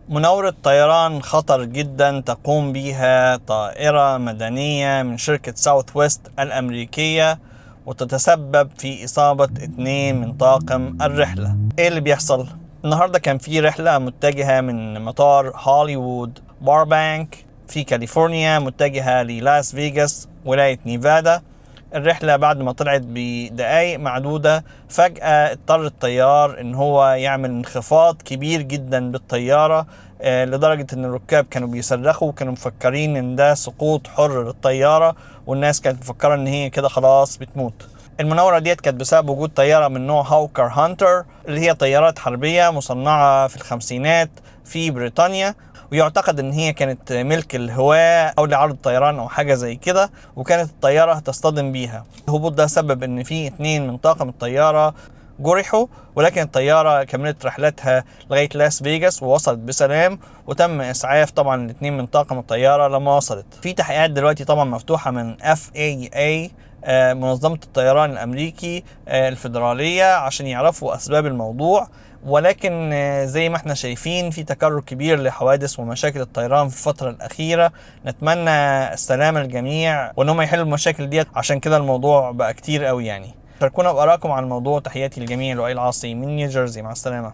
مناورة طيران خطر جدا تقوم بها طائرة مدنية من شركة ساوث ويست الأمريكية، وتتسبب في إصابة 2 من طاقم الرحلة. إيه اللي بيحصل؟ النهاردة كان في رحلة متجهة من مطار هوليوود باربانك في كاليفورنيا متجهة للاس فيغاس ولاية نيفادا. الرحلة بعد ما طلعت بدقايق معدودة فجأة اضطر الطيار ان هو يعمل انخفاض كبير جدا بالطيارة، لدرجة ان الركاب كانوا بيصرخوا وكانوا مفكرين ان ده سقوط حر للطيارة، والناس كانت مفكرة ان هي كده خلاص بتموت. المناورة ديت كانت بسبب وجود طيارة من نوع هاوكر هانتر، اللي هي طيارات حربية مصنعة في الخمسينات في بريطانيا، ويعتقد ان هي كانت ملك الهواة او لعرض طيران او حاجة زي كده، وكانت الطيارة هتصطدم بيها. الهبوط ده سبب ان في 2 من طاقم الطيارة جرحوا، ولكن الطيارة كملت رحلتها لغاية لاس فيغاس ووصلت بسلام، وتم اسعاف طبعا 2 من طاقم الطيارة لما وصلت. في تحقيقات دلوقتي طبعا مفتوحة من FAA، منظمة الطيران الأمريكي الفيدرالية، عشان يعرفوا أسباب الموضوع. ولكن زي ما احنا شايفين في تكرر كبير لحوادث ومشاكل الطيران في الفترة الأخيرة. نتمنى السلامة للجميع وانهم يحلوا المشاكل ديت، عشان كده الموضوع بقى كتير قوي يعني. شاركونا بآرائكم عن الموضوع. تحياتي للجميع، لؤي العاصي من نيوجيرسي، مع السلامة.